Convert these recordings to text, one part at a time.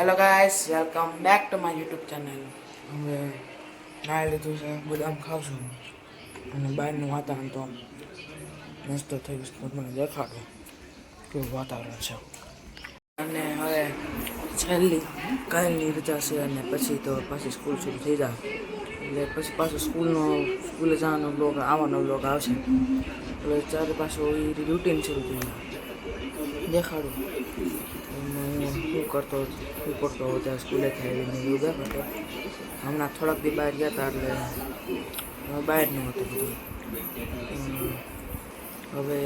Hello guys, welcome back to my YouTube channel. હવે નાઈ લીધું છે, બદામ ખાઉં છું અને બહારનું વાતાવરણ તો મસ્ત થઈ ગયું. મને દેખાડો કેવું વાતાવરણ છે. અને હવે છેલ્લી કાલની રજા છે અને પછી તો પાછી સ્કૂલ શરૂ થઈ જાય એટલે પછી પાછું સ્કૂલે જવાનો બ્લોગ આવવાનો બ્લોગ આવશે એટલે ચારે પાછું એ રૂટીન શરૂ થઈ જાય. દેખાડું શું કરતો ત્યાં સ્કૂલેથી આવીને એવું દેખાતો. હમણાં થોડાક દી બહાર ગયા હતા એટલે બહારનું હતું બધું. હવે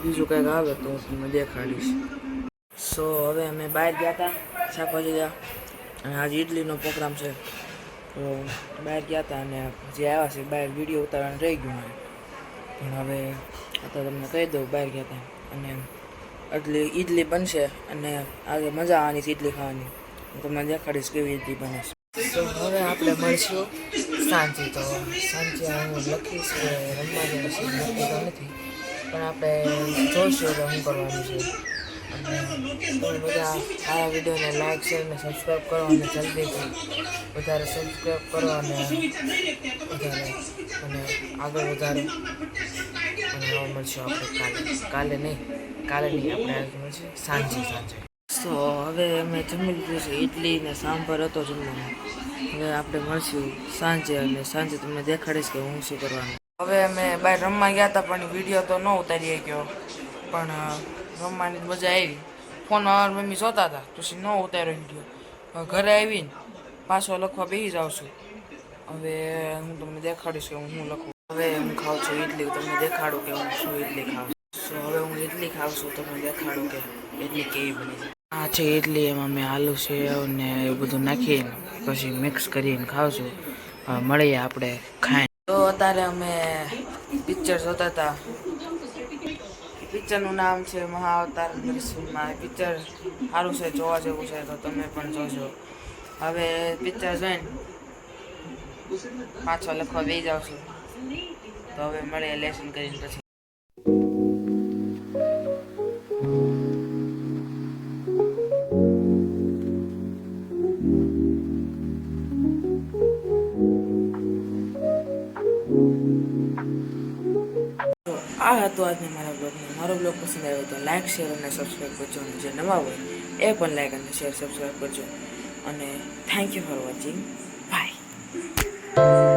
બીજું કંઈક આવે તો તમને દેખાડીશ. સો હવે અમે બહાર ગયા હતા શાકભાજી ગયા અને આજે ઇડલીનો પ્રોગ્રામ છે તો બહાર ગયા હતા અને જે આવ્યા છે બહાર વિડીયો ઉતારવાનું રહી ગયું મારે. પણ હવે અત્યારે તમને કહી દઉં બહાર ગયા હતા અને એટલે ઇડલી બનશે અને આજે મજા આવવાની છે ઇડલી ખાવાની. હું તમને દેખાડીશ કેવી ઇડલી બને છે. તો હવે આપણે મળશું સાંજે. તો સાંજે હું લખીશ કે રમવા જશે નક્કી તો નથી પણ આપણે જોઈશું કે શું કરવાનું છે. અને તમે બધા આ વિડીયોને લાઈક શેર અને સબસ્ક્રાઈબ કરો અને જલ્દીથી વધારે સબસ્ક્રાઈબ કરો અને વધારે અને આગળ વધારે. અને હવે મળશું આપણે કાલે નહીં આપણે મળશું સાંજે. તો હવે અમે જમી લીધું છે, ઇડલી ને સાંભાર હતો જમવામાં. હવે આપણે મળશું સાંજે અને સાંજે તમને દેખાડીશ કે હું શું કરવાનું. હવે અમે બહાર રમવા ગયા હતા પણ વિડીયો તો ન ઉતારી ગયો પણ રમવાની મજા આવી. ફોનમાં મારી મમ્મી જોતા હતા પછી ન ઉતાર્યો વિડીયો. ઘરે આવીને પાછો લખવા બેસી જાઉં છું. હવે હું તમને દેખાડીશ કે હું શું લખું. હવે હું ખાઉં છું ઇડલી, તમને દેખાડું કે હું શું ઇડલી ખાઉં. તો હવે હું ઇડલી ખાઉં છું, તમને દેખાડું કે ઇડલી કેવી બની છે. આ છે ઇડલી, એમાં મેં આલુ સેવ ને એવું બધું નાખીને પછી મિક્સ કરીને ખાઉં છું. મળીએ આપણે ખાઈને. તો અત્યારે અમે પિક્ચર જોતા હતા. પિક્ચરનું નામ છે મહાઅવતાર નરસિંહમાં. પિક્ચર સારું છે, જોવા જેવું છે તો તમે પણ જોજો. હવે પિક્ચર જોઈને પાછો લખવા બેસી જાઉં છું. તો હવે મળીએ લેસન કરીને પછી. આ હતો આજનો મારા બ્લોગમાં. મારો બ્લોગ પસંદ આવ્યો તો લાઈક શેર અને સબસ્ક્રાઈબ કરજો અને જે નવા હોય એ પણ લાઈક અને શેર સબસ્ક્રાઈબ કરજો અને thank you for watching. By.